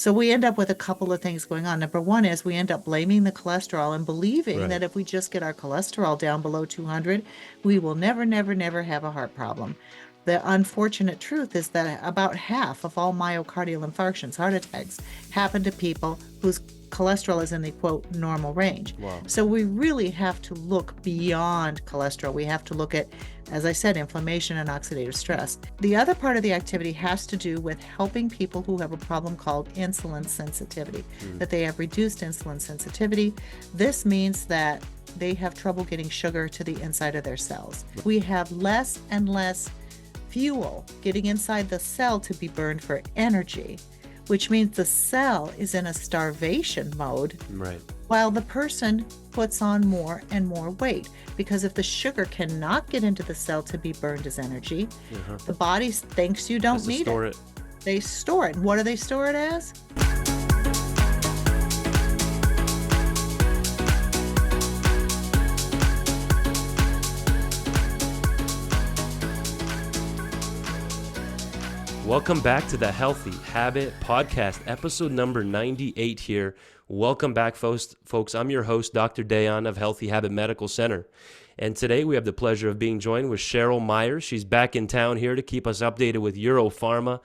So we end up with a couple of things going on. Number one is we end up blaming the cholesterol and believing Right. that if we just get our cholesterol down below 200, we will never, never, never have a heart problem. The unfortunate truth is that about half of all myocardial infarctions, heart attacks, happen to people whose cholesterol is in the quote normal range. Wow. So we really have to look beyond cholesterol. We have to look at, as I said, inflammation and oxidative stress. The other part of the activity has to do with helping people who have a problem called insulin sensitivity, that they have reduced insulin sensitivity. This means that they have trouble getting sugar to the inside of their cells. We have less and less fuel getting inside the cell to be burned for energy, which means the cell is in a starvation mode Right. while the person puts on more and more weight. Because if the sugar cannot get into the cell to be burned as energy, the body thinks you Has don't to need store it. it. They store it. What do they store it as? Welcome back to the Healthy Habit Podcast, episode number 98 here. Welcome back, folks. I'm your host, Dr. Dayan of Healthy Habit Medical Center. And today we have the pleasure of being joined with Cheryl Myers. She's back in town here to keep us updated with EuroPharma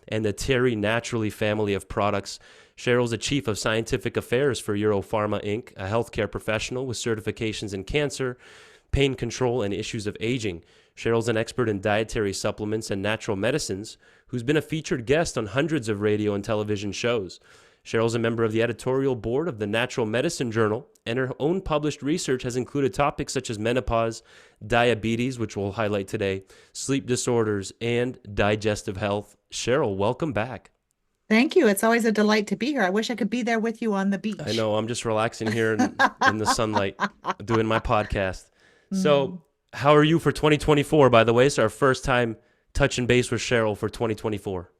and the Terry Naturally family of products. Cheryl's the Chief of Scientific Affairs for EuroPharma Inc., a healthcare professional with certifications in cancer, pain control, and issues of aging. Cheryl's an expert in dietary supplements and natural medicines who's been a featured guest on hundreds of radio and television shows. Cheryl's a member of the editorial board of the Natural Medicine Journal, and her own published research has included topics such as menopause, diabetes, which we'll highlight today, sleep disorders, and digestive health. Cheryl, welcome back. Thank you. It's always a delight to be here. I wish I could be there with you on the I beach. know, I'm just relaxing here in the sunlight doing my podcast. So, how are you for 2024, by the way? It's our first time touching base with Cheryl for 2024.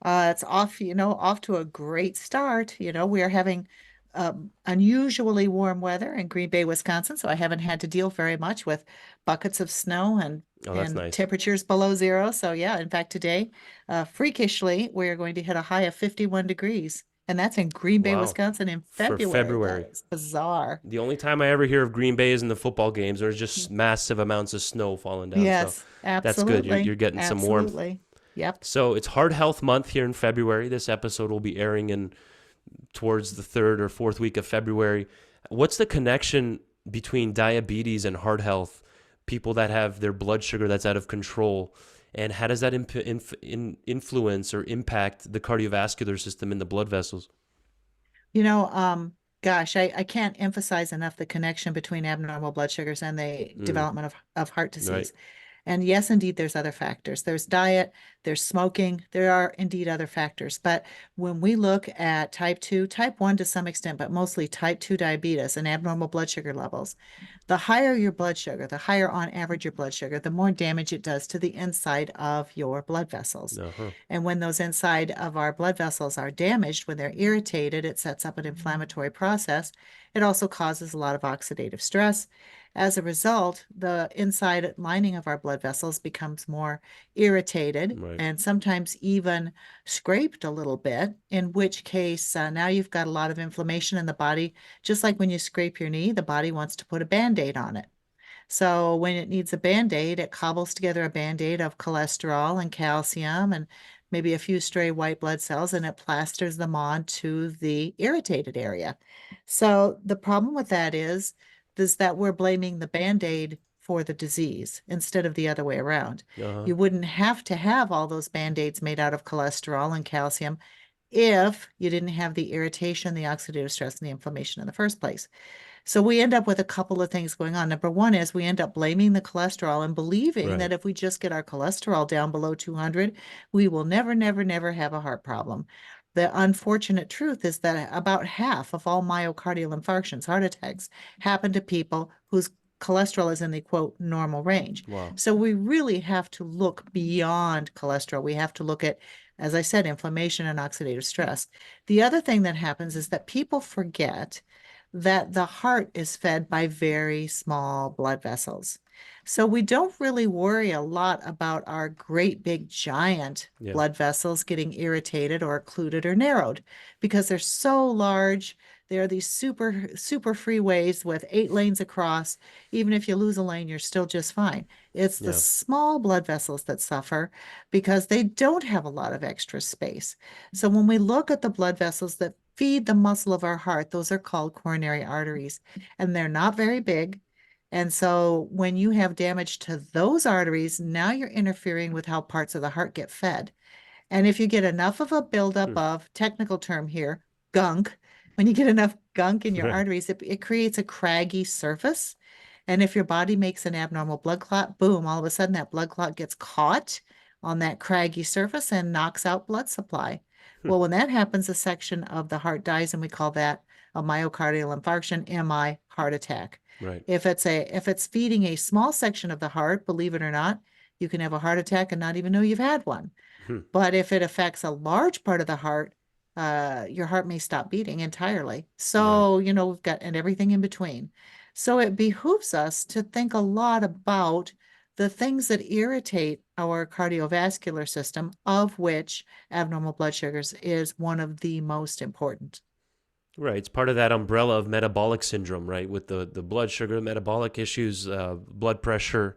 It's off, off to a great start. We are having unusually warm weather in Green Bay, Wisconsin, so I haven't had to deal very much with buckets of snow and Oh, that's and nice. temperatures below zero. So yeah, in fact, today, freakishly, we're going to hit a high of 51 degrees, and that's in Green Bay, Wow. Wisconsin in For February. That February. is bizarre. The only time I ever hear of Green Bay is in the football games. There's just massive amounts of snow falling down. So Yes, that's good. You're absolutely. getting some warmth. Absolutely. Yep. So it's Heart Health Month here in February. This episode will be airing in towards the third or fourth week of February. What's the connection between diabetes and heart health? People that have their blood sugar that's out of control, and how does that influence or impact the cardiovascular system in the blood vessels? You know, gosh, I can't emphasize enough the connection between abnormal blood sugars and the Mm, development of heart right. disease. And yes, indeed, there's other factors. There's diet, there's smoking, there are indeed other factors. But when we look at type 2, type 1 to some extent, but mostly type 2 diabetes and abnormal blood sugar levels, the higher your blood sugar, the higher on average your blood sugar, the more damage it does to the inside of your blood vessels. Uh-huh. And when those inside of our blood vessels are damaged, when they're irritated, it sets up an inflammatory process. It also causes a lot of oxidative stress. As a result, the inside lining of our blood vessels becomes more irritated Right. and sometimes even scraped a little bit, in which case now you've got a lot of inflammation in the body. Just like when you scrape your knee, the body wants to put a Band-Aid on it. So when it needs a Band-Aid, it cobbles together a Band-Aid of cholesterol and calcium and maybe a few stray white blood cells, and it plasters them on to the irritated area. So the problem with that is that we're blaming the Band-Aid for the disease instead of the other way around. Uh-huh. You wouldn't have to have all those Band-Aids made out of cholesterol and calcium if you didn't have the irritation, the oxidative stress, and the inflammation in the first place. So we end up with a couple of things going on. Number one is we end up blaming the cholesterol and believing Right. that if we just get our cholesterol down below 200, we will never, never, never have a heart problem. The unfortunate truth is that about half of all myocardial infarctions, heart attacks, happen to people whose cholesterol is in the quote normal range. Wow. So we really have to look beyond cholesterol. We have to look at, as I said, inflammation and oxidative stress. The other thing that happens is that people forget that the heart is fed by very small blood vessels. So we don't really worry a lot about our great big giant Yeah. blood vessels getting irritated or occluded or narrowed because they're so large. There are these super freeways with 8 lanes across. Even if you lose a lane, you're still just fine. It's the Yeah. small blood vessels that suffer because they don't have a lot of extra space. So when we look at the blood vessels that feed the muscle of our heart, those are called coronary arteries, and they're not very big. And so when you have damage to those arteries, now you're interfering with how parts of the heart get fed. And if you get enough of a buildup Hmm. of, technical term here, gunk, when you get enough gunk in your Right. arteries, it creates a craggy surface. And if your body makes an abnormal blood clot, boom, all of a sudden that blood clot gets caught on that craggy surface and knocks out blood supply. Hmm. Well, when that happens, a section of the heart dies, and we call that a myocardial infarction, MI, heart attack. Right. If it's feeding a small section of the heart, believe it or not, you can have a heart attack and not even know you've had one. Hmm. But if it affects a large part of the heart, your heart may stop beating entirely. Right. So, we've got and everything in between. So it behooves us to think a lot about the things that irritate our cardiovascular system, of which abnormal blood sugars is one of the most important. Right. It's part of that umbrella of metabolic syndrome, right? With the blood sugar, metabolic issues, blood pressure,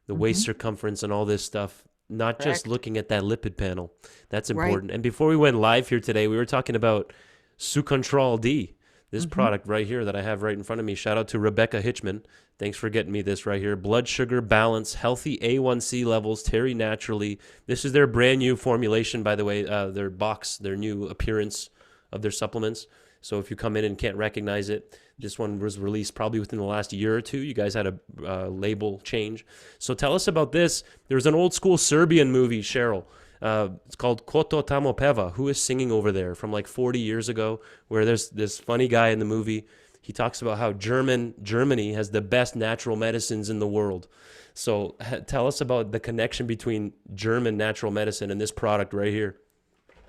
the waist Mhm. circumference, and all this stuff. Not just Correct. looking at that lipid panel. That's Right. important. And before we went live here today, we were talking about Sucontral D, this Hmm. product right here that I have right in front of me. Shout out to Rebecca Hitchman. Thanks for getting me this right here. Blood sugar balance, healthy A1C levels, Terry Naturally. This is their brand new formulation, by the way, their box, their new appearance of their supplements. So if you come in and can't recognize it, this one was released probably within the last year or two. You guys had a label change. So tell us about this. There's an old school Serbian movie, Cheryl. It's called Koto Tamo Peva. Who is singing over there from like 40 years ago? Where there's this funny guy in the movie. He talks about how Germany has the best natural medicines in the world. So tell us about the connection between German natural medicine and this product right here.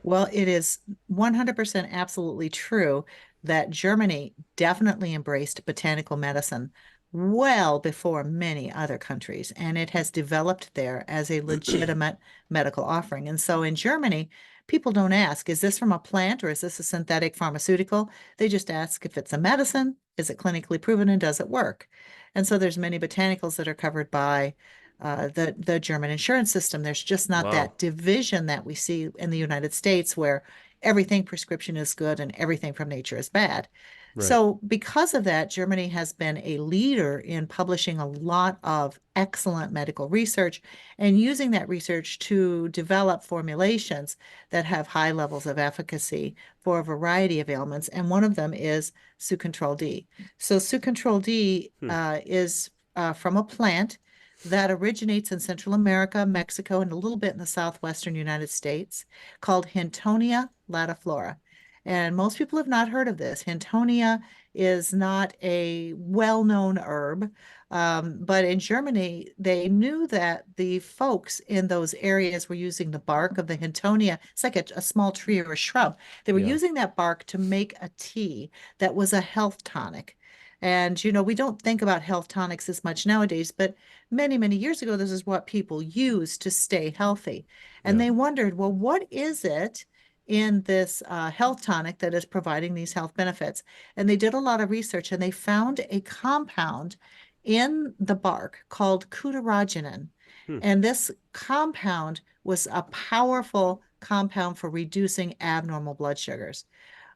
Well, it is 100% absolutely true that Germany definitely embraced botanical medicine well before many other countries, and it has developed there as a legitimate medical offering. And so in Germany, people don't ask, is this from a plant or is this a synthetic pharmaceutical? They just ask if it's a medicine, is it clinically proven, and does it work? And so there's many botanicals that are covered by the German insurance system. There's just not Wow. that division that we see in the United States where everything prescription is good and everything from nature is bad. Right. So, because of that, Germany has been a leader in publishing a lot of excellent medical research and using that research to develop formulations that have high levels of efficacy for a variety of ailments. And one of them is Sucontral D. So, Sucontral D Hmm. is from a plant that originates in Central America, Mexico, and a little bit in the southwestern United States, called Hintonia latiflora. And most people have not heard of this. Hintonia is not a well-known herb, but in Germany, they knew that the folks in those areas were using the bark of the Hintonia. It's like a small tree or a shrub. They were Yeah. using that bark to make a tea that was a health tonic. And, we don't think about health tonics as much nowadays, but many years ago, this is what people used to stay healthy. And Yeah. they wondered, well, what is it in this health tonic that is providing these health benefits? And they did a lot of research and they found a compound in the bark called deuterogenin. Hmm. And this compound was a powerful compound for reducing abnormal blood sugars.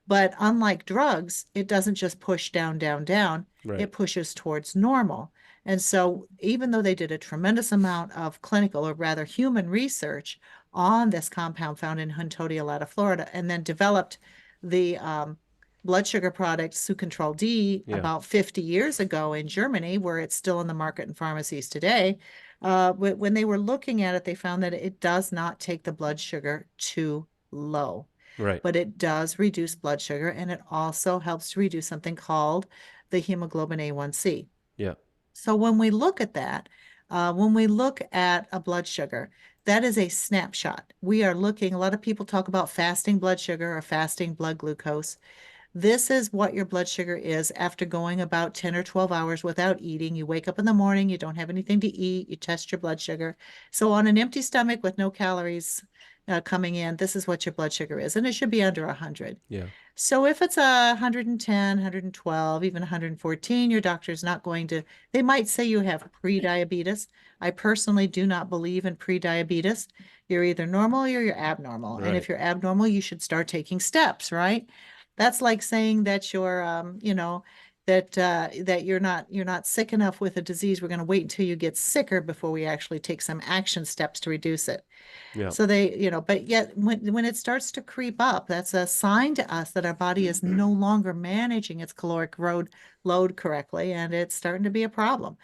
But unlike drugs, it doesn't just push down, Right. it pushes towards normal. And so, even though they did a tremendous amount of clinical, or rather human research on this compound found in Huntodia Florida, and then developed the blood sugar product Sucontrol D Yeah. about 50 years ago in Germany, where it's still in the market in pharmacies today, when they were looking at it, they found that it does not take the blood sugar too low, Right. but it does reduce blood sugar, and it also helps to reduce something called the hemoglobin A1C. Yeah. So when we look at that, when we look at a blood sugar, that is a snapshot. We are looking, a lot of people talk about fasting blood sugar or fasting blood glucose. This is what your blood sugar is after going about 10 or 12 hours without eating. You wake up in the morning, you don't have anything to eat, you test your blood sugar. So on an empty stomach with no calories coming in, this is what your blood sugar is, and it should be under 100. Yeah. So if it's a 110, 112, even 114, your doctor's not going to, they might say you have pre-diabetes. I personally do not believe in pre-diabetes. You're either normal or you're abnormal. And Right. if you're abnormal, you should start taking steps, right? That's like saying that you're, that you're not sick enough with a disease. We're going to wait until you get sicker before we actually take some action steps to reduce it. Yeah. So they, but yet when it starts to creep up, that's a sign to us that our body is no longer managing its caloric load correctly, and it's starting to be a problem.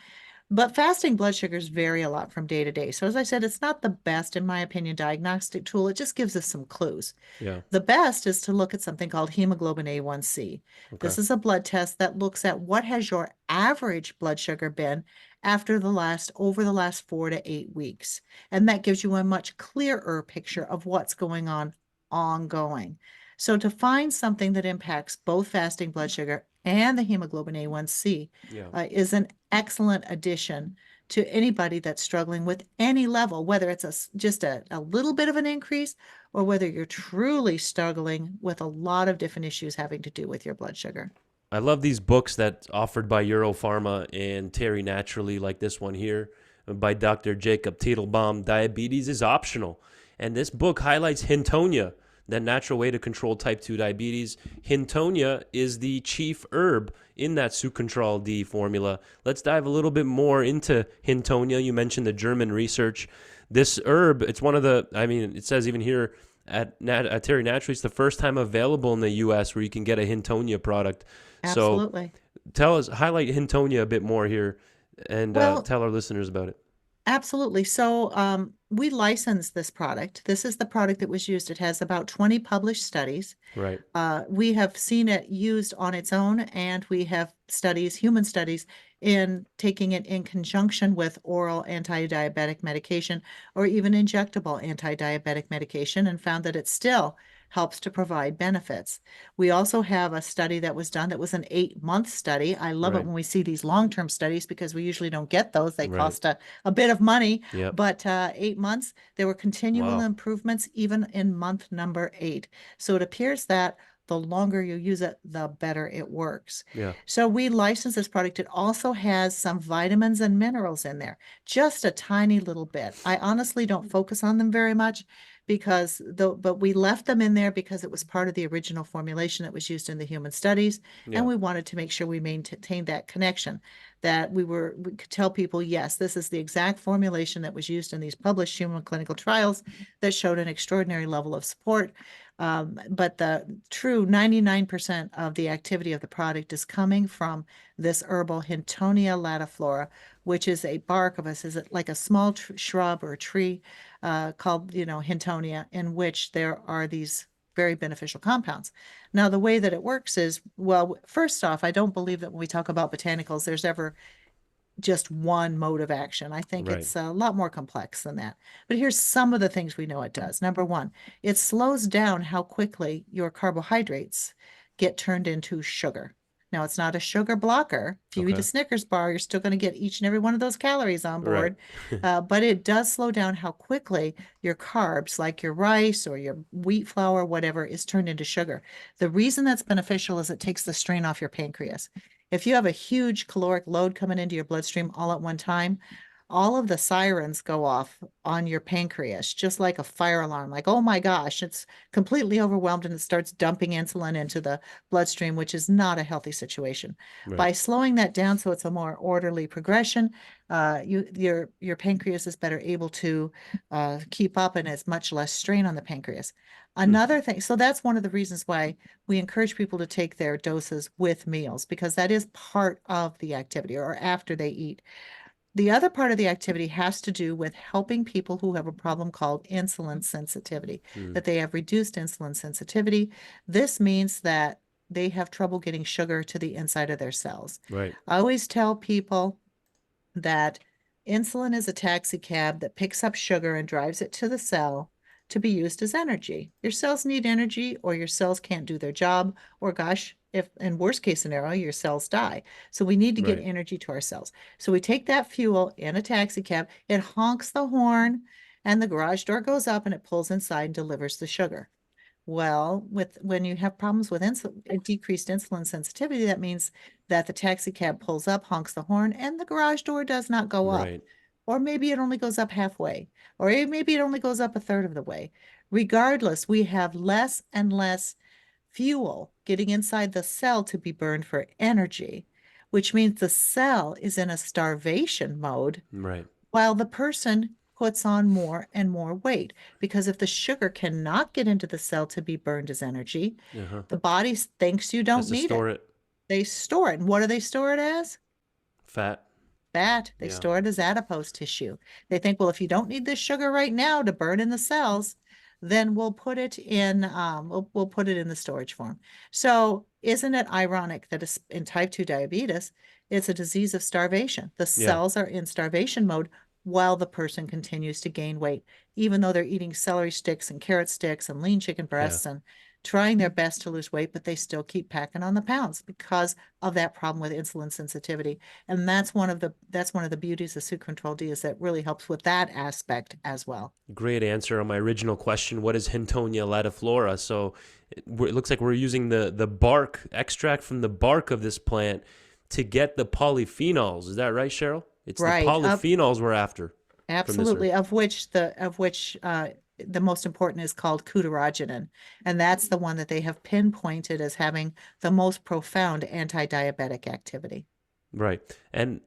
But fasting blood sugars vary a lot from day to day. So as I said, it's not the best, in my opinion, diagnostic tool. It just gives us some clues. Yeah. The best is to look at something called hemoglobin A1C. Okay. This is a blood test that looks at what has your average blood sugar been over the last 4 to 8 weeks. And that gives you a much clearer picture of what's going on ongoing. So to find something that impacts both fasting blood sugar and the hemoglobin A1C Yeah. is an excellent addition to anybody that's struggling with any level, whether it's just a little bit of an increase or whether you're truly struggling with a lot of different issues having to do with your blood sugar. I love these books that offered by EuroPharma and Terry Naturally, like this one here by Dr. Jacob Teitelbaum. Diabetes is optional. And this book highlights Hintonia, the natural way to control type 2 diabetes. Hintonia is the chief herb in that Sucontral D formula. Let's dive a little bit more into Hintonia. You mentioned the German research. This herb, it's one of the, I mean, it says even here at Terry Naturally, it's the first time available in the U.S. where you can get a Hintonia product. So Absolutely. highlight Hintonia a bit more here and Well, tell our listeners about it. absolutely. So we license this product. This is the product that was used. It has about 20 published studies. Right. We have seen it used on its own, and we have human studies, in taking it in conjunction with oral anti-diabetic medication or even injectable anti-diabetic medication, and found that it still helps to provide benefits. We also have a study that was done that was an 8-month study. I love it Right. when we see these long-term studies because we usually don't get those. They Right. cost a bit of money, Yep. but 8 months, there were continual Wow. improvements even in month number 8. So it appears that the longer you use it, the better it works. Yeah. So we license this product. It also has some vitamins and minerals in there, just a tiny little bit. I honestly don't focus on them very much but we left them in there because it was part of the original formulation that was used in the human studies. And Yeah. we wanted to make sure we maintained that connection, that we could tell people, yes, this is the exact formulation that was used in these published human clinical trials that showed an extraordinary level of support. But the true 99% of the activity of the product is coming from this herbal Hintonia latiflora, which is a bark of is it like a small shrub or tree called, Hintonia, in which there are these very beneficial compounds. Now, the way that it works is, well, first off, I don't believe that when we talk about botanicals, there's ever just one mode of action. I think Right. it's a lot more complex than that. But here's some of the things we know it does. Number one, it slows down how quickly your carbohydrates get turned into sugar. Now, it's not a sugar blocker. If you eat a Okay. Snickers bar, you're still going to get each and every one of those calories on Right. board. But it does slow down how quickly your carbs, like your rice or your wheat flour, whatever, is turned into sugar. The reason that's beneficial is it takes the strain off your pancreas. If you have a huge caloric load coming into your bloodstream all at one time, all of the sirens go off on your pancreas, just like a fire alarm, like, oh my gosh, it's completely overwhelmed and it starts dumping insulin into the bloodstream, which is not a healthy situation. Right. By slowing that down so it's a more orderly progression, your pancreas is better able to keep up, and it's much less strain on the pancreas. Hmm. Another thing, so that's one of the reasons why we encourage people to take their doses with meals, because that is part of the activity, or after they eat. The other part of the activity has to do with helping people who have a problem called insulin sensitivity, Hmm. that they have reduced insulin sensitivity. This means that they have trouble getting sugar to the inside of their cells. Right. I always tell people that insulin is a taxi cab that picks up sugar and drives it to the cell to be used as energy. Your cells need energy, or your cells can't do their job, or gosh, if in worst case scenario, your cells die. So we need to get Right. energy to our cells. So we take that fuel in a taxi cab, it honks the horn, and the garage door goes up and it pulls inside and delivers the sugar. Well, when you have problems with decreased insulin sensitivity, that means that the taxi cab pulls up, honks the horn, and the garage door does not go up. Right. Or maybe it only goes up halfway, or maybe it only goes up a third of the way. Regardless, we have less and less fuel getting inside the cell to be burned for energy, which means the cell is in a starvation mode Right. while the person puts on more and more weight. Because if the sugar cannot get into the cell to be burned as energy, Uh-huh. the body thinks you Has don't to need it. store it. They store it. And what do they store it as? Fat. Fat. They Yeah. store it as adipose tissue. They think, well, if you don't need this sugar right now to burn in the cells, then we'll put it in we'll put it in the storage form. So isn't it ironic that in type 2 diabetes, it's a disease of starvation. The Yeah. cells are in starvation mode while the person continues to gain weight, even though they're eating celery sticks and carrot sticks and lean chicken Yeah. breasts and trying their best to lose weight, but they still keep packing on the pounds because of that problem with insulin sensitivity. And that's one of the beauties of Sucontral D is that really helps with that aspect as well. Great answer on my original question. What is Hintonia latiflora? So it looks like we're using the bark extract from the bark of this plant to get the polyphenols. Is that right, Cheryl? It's the Right. polyphenols we're after from this herb. Absolutely. Of which the most important is called deuterogenin, and that's the one that they have pinpointed as having the most profound anti-diabetic activity. Right. And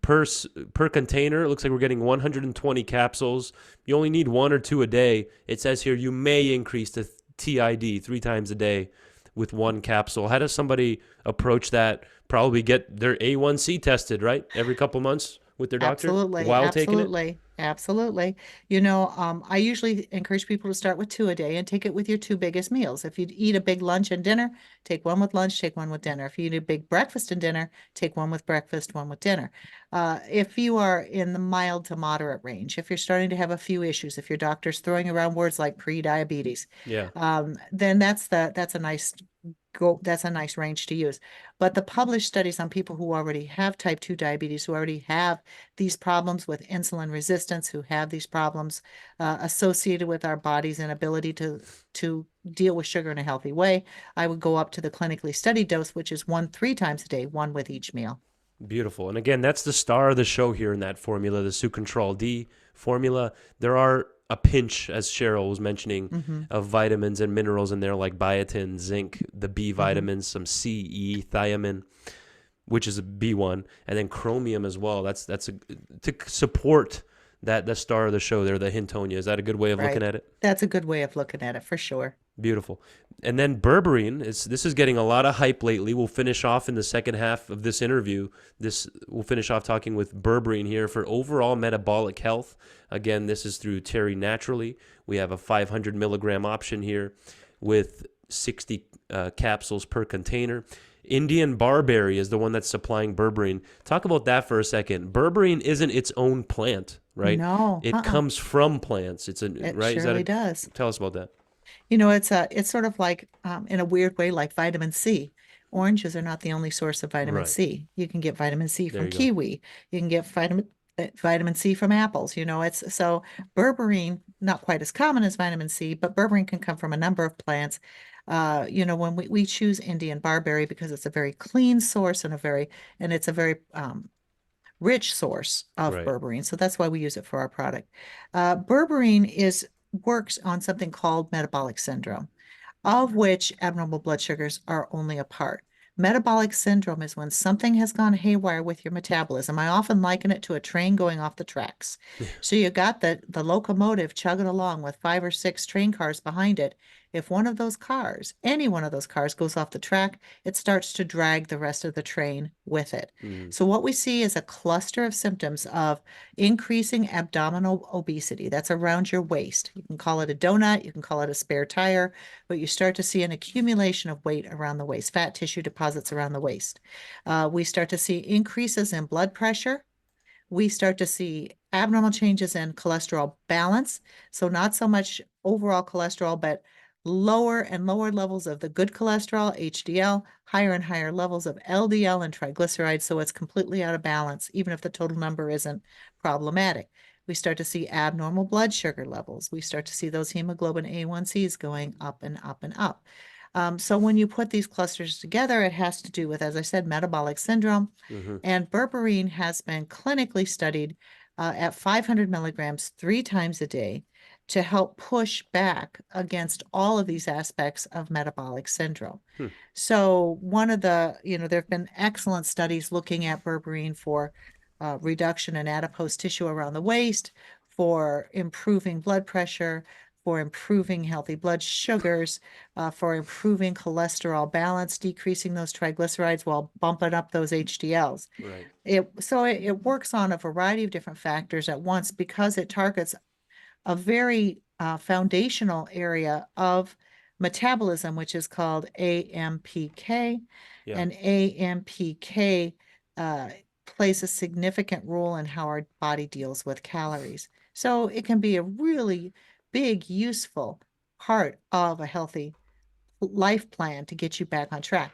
per per container, it looks like we're getting 120 capsules. You only need one or two a day. It says here you may increase to TID 3 times a day with one capsule. How does somebody approach that? Probably get their A1C tested, right? Every couple months with their doctor Absolutely, while taking it. absolutely, absolutely. I usually encourage people to start with two a day and take it with your two biggest meals. If you eat a big lunch and dinner, take one with lunch, take one with dinner. If you eat a big breakfast and dinner, take one with breakfast, one with dinner. If you are in the mild to moderate range, if you're starting to have a few issues, if your doctor's throwing around words like pre-diabetes, Yeah. then that's a nice range to use. But the published studies on people who already have type 2 diabetes, who already have these problems with insulin resistance, who have these problems associated with our body's inability to deal with sugar in a healthy way, I would go up to the clinically studied dose, which is 3 times a day, one with each meal. Beautiful. And again, that's the star of the show here in that formula, the Sucontral D formula. There are a pinch, as Cheryl was mentioning, Mm-hmm. of vitamins and minerals in there, like biotin, zinc, the B Mm-hmm. vitamins, some C, E, thiamine, which is a B1, and then chromium as well. To support that the star of the show there, the Hintonia. Is that a good way of looking Right. at it? That's a good way of looking at it for sure. Beautiful. And then berberine this is getting a lot of hype lately. We'll finish off in the second half of this interview. We'll finish off talking with berberine here for overall metabolic health. Again, this is through Terry Naturally. We have a 500 milligram option here with 60 capsules per container. Indian barberry is the one that's supplying berberine. Talk about that for a second. Berberine isn't its own plant, right? No, It comes from plants. it Right? surely does. Tell us about that. It's sort of like, in a weird way, like vitamin C. Oranges are not the only source of vitamin Right. C. You can get vitamin C There from you go. kiwi. You can get vitamin C from apples. It's so berberine, not quite as common as vitamin C, but berberine can come from a number of plants. When we choose Indian barberry because it's a very clean source and it's a very rich source of Right. berberine. So that's why we use it for our product. Berberine works on something called metabolic syndrome, of which abnormal blood sugars are only a part. Metabolic syndrome is when something has gone haywire with your metabolism. I often liken it to a train going off the tracks. So you got the locomotive chugging along with 5 or 6 train cars behind it. If one of those cars, any one of those cars goes off the track, it starts to drag the rest of the train with it. Mm. So what we see is a cluster of symptoms of increasing abdominal obesity. That's around your waist. You can call it a donut, you can call it a spare tire, but you start to see an accumulation of weight around the waist, fat tissue deposits around the waist. We start to see increases in blood pressure. We start to see abnormal changes in cholesterol balance. So not so much overall cholesterol, but lower and lower levels of the good cholesterol, HDL, higher and higher levels of LDL and triglycerides. So it's completely out of balance, even if the total number isn't problematic. We start to see abnormal blood sugar levels. We start to see those hemoglobin A1Cs going up and up and up. So when you put these clusters together, it has to do with, as I said, metabolic syndrome. Mm-hmm. And berberine has been clinically studied at 500 milligrams 3 times a day to help push back against all of these aspects of metabolic syndrome. Hmm. So one of the, there have been excellent studies looking at berberine for reduction in adipose tissue around the waist, for improving blood pressure, for improving healthy blood sugars, for improving cholesterol balance, decreasing those triglycerides while bumping up those HDLs. Right. It works on a variety of different factors at once because it targets a very foundational area of metabolism, which is called AMPK. Yeah. And AMPK plays a significant role in how our body deals with calories. So it can be a really big, useful part of a healthy life plan to get you back on track.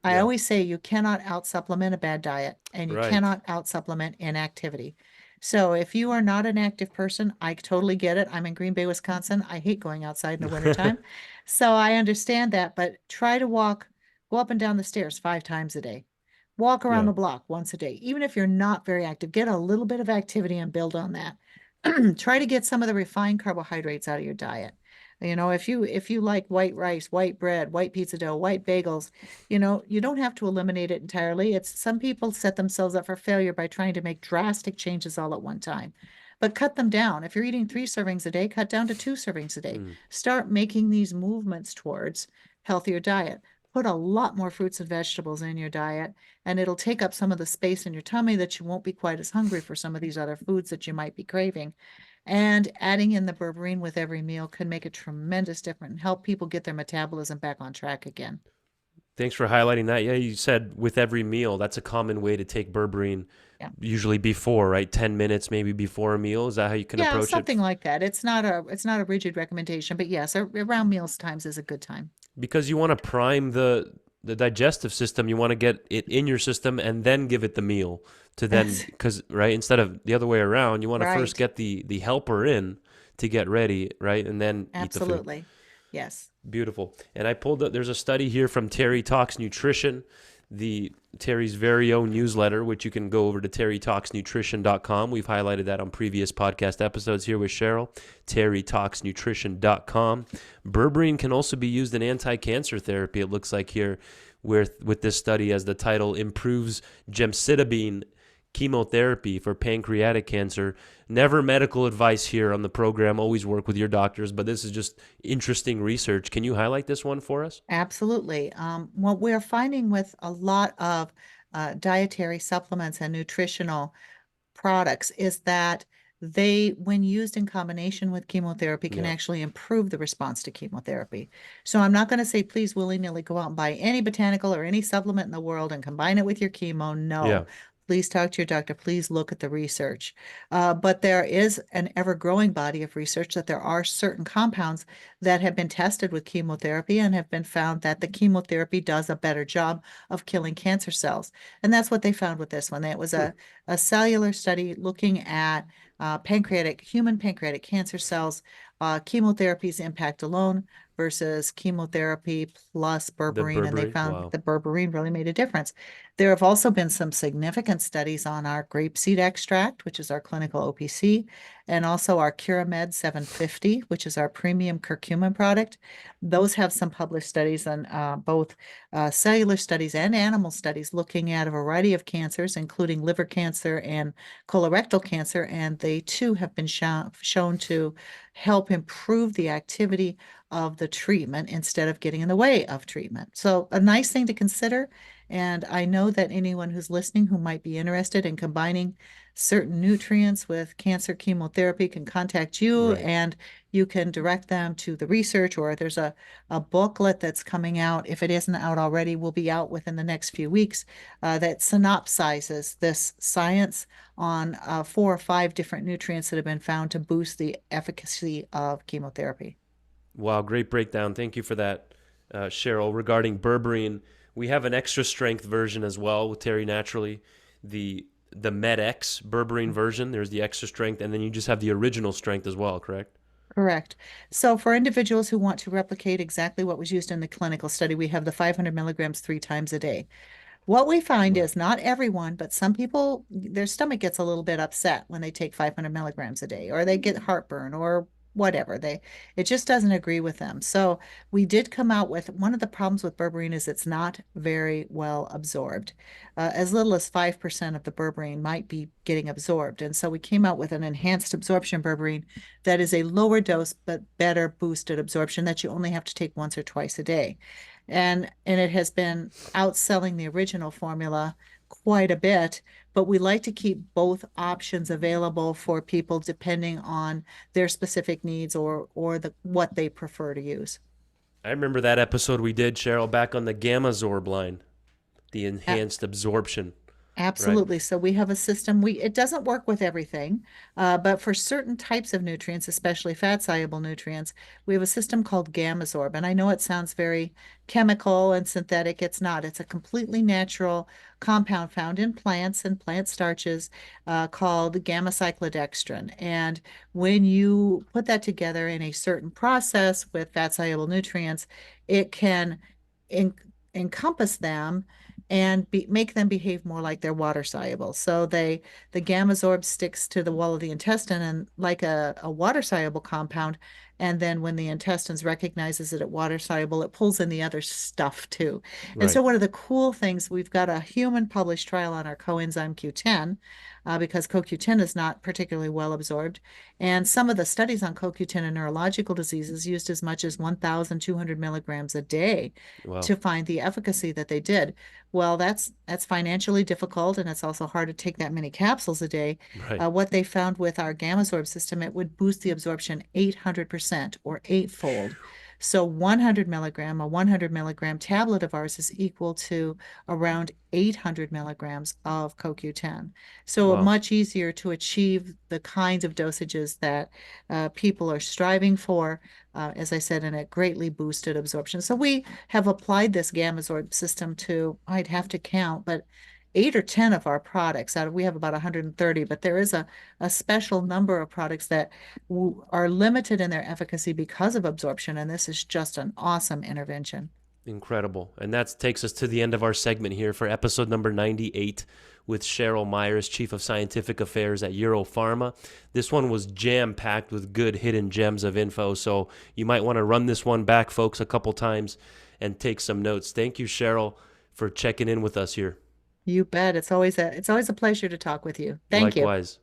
I Yeah. always say you cannot out supplement a bad diet and you Right. cannot out supplement inactivity. So if you are not an active person, I totally get it. I'm in Green Bay, Wisconsin. I hate going outside in the wintertime. So I understand that, but try to go up and down the stairs 5 times a day. Walk around Yeah. the block once a day. Even if you're not very active, get a little bit of activity and build on that. Try to get some of the refined carbohydrates out of your diet. If you like white rice, white bread, white pizza dough, white bagels, you don't have to eliminate it entirely. It's some people set themselves up for failure by trying to make drastic changes all at one time. But cut them down. If you're eating 3 servings a day, cut down to 2 servings a day. Mm. Start making these movements towards healthier diet. Put a lot more fruits and vegetables in your diet, and it'll take up some of the space in your tummy that you won't be quite as hungry for some of these other foods that you might be craving. And adding in the berberine with every meal can make a tremendous difference and help people get their metabolism back on track again. Thanks for highlighting that. Yeah, you said with every meal, that's a common way to take berberine, Yeah. usually before, right? 10 minutes maybe before a meal. Is that how you can Yeah, approach it? something like that. It's not a rigid recommendation, but yes, around meals times is a good time. Because you want to prime the digestive system. You want to get it in your system and then give it the meal to then, That's because, right, instead of the other way around, you want to first right. get the helper in to get ready, right? And then eat the food. Absolutely. Yes. Beautiful. And I pulled up, there's a study here from Terry Talks Nutrition, the Terry's very own newsletter, which you can go over to terrytalksnutrition.com. We've highlighted that on previous podcast episodes here with Cheryl, terrytalksnutrition.com. Berberine can also be used in anti-cancer therapy, it looks like here, with this study, as the title improves gemcitabine chemotherapy for pancreatic cancer. Never medical advice here on the program. Always work with your doctors, but this is just interesting research. Can you highlight this one for us? Absolutely. What we're finding with a lot of dietary supplements and nutritional products is that when used in combination with chemotherapy, can Yeah. actually improve the response to chemotherapy. So I'm not going to say please willy-nilly go out and buy any botanical or any supplement in the world and combine it with your chemo. Yeah. No. Please talk to your doctor. Please look at the research. But there is an ever-growing body of research that there are certain compounds that have been tested with chemotherapy and have been found that the chemotherapy does a better job of killing cancer cells. And that's what they found with this one. It was Hmm. a cellular study looking at human pancreatic cancer cells, chemotherapy's impact alone versus chemotherapy plus The berberine, and they berberine. found that Wow. the berberine really made a difference. There have also been some significant studies on our grapeseed extract, which is our clinical OPC, and also our Curamed 750, which is our premium curcumin product. Those have some published studies on both cellular studies and animal studies looking at a variety of cancers, including liver cancer and colorectal cancer, and they too have been shown to help improve the activity of the treatment instead of getting in the way of treatment. So a nice thing to consider. And I know that anyone who's listening who might be interested in combining certain nutrients with cancer chemotherapy can contact you, Right. and you can direct them to the research, or there's a booklet that's coming out. If it isn't out already, will be out within the next few weeks, that synopsizes this science on 4 or 5 different nutrients that have been found to boost the efficacy of chemotherapy. Wow, great breakdown. Thank you for that, Cheryl. Regarding berberine, we have an extra strength version as well with Terry Naturally, the MedX berberine version. There's the extra strength, and then you just have the original strength as well, correct? Correct. So for individuals who want to replicate exactly what was used in the clinical study, we have the 500 milligrams 3 times a day. What we find Right. is not everyone, but some people, their stomach gets a little bit upset when they take 500 milligrams a day, or they get heartburn or whatever. It just doesn't agree with them. So we did come out with one of the problems with berberine is it's not very well absorbed. As little as 5% of the berberine might be getting absorbed. And so we came out with an enhanced absorption berberine that is a lower dose, but better boosted absorption that you only have to take once or twice a day. And it has been outselling the original formula quite a bit, but we like to keep both options available for people depending on their specific needs or the what they prefer to use. I remember that episode we did, Cheryl, back on the GammaSorb line, the enhanced absorption, right? Absolutely. So we have a system. We it doesn't work with everything, but for certain types of nutrients, especially fat-soluble nutrients, we have a system called GammaSorb. And I know it sounds very chemical and synthetic. It's not. It's a completely natural compound found in plants and plant starches called gamma-cyclodextrin. And when you put that together in a certain process with fat-soluble nutrients, it can en encompass them and make them behave more like they're water soluble. So the gamma-sorb sticks to the wall of the intestine and like a water soluble compound. And then when the intestines recognizes it at water soluble, it pulls in the other stuff too. And Right. so one of the cool things, we've got a human published trial on our coenzyme Q10 because CoQ10 is not particularly well absorbed. And some of the studies on CoQ10 in neurological diseases used as much as 1,200 milligrams a day Wow. to find the efficacy that they did. Well, that's financially difficult, and it's also hard to take that many capsules a day. Right. What they found with our GammaSorb system, it would boost the absorption 800% or eightfold. So 100 milligram tablet of ours is equal to around 800 milligrams of CoQ10. So Wow. much easier to achieve the kinds of dosages that people are striving for, as I said, in a greatly boosted absorption. So we have applied this GammaSorb system to, I'd have to count, but 8 or 10 of our products. We have about 130, but there is a special number of products that are limited in their efficacy because of absorption, and this is just an awesome intervention. Incredible. And that takes us to the end of our segment here for episode number 98 with Cheryl Myers, Chief of Scientific Affairs at EuroPharma. This one was jam-packed with good hidden gems of info, so you might want to run this one back, folks, a couple times and take some notes. Thank you, Cheryl, for checking in with us here. You bet. It's always a pleasure to talk with you. Thank you. Likewise.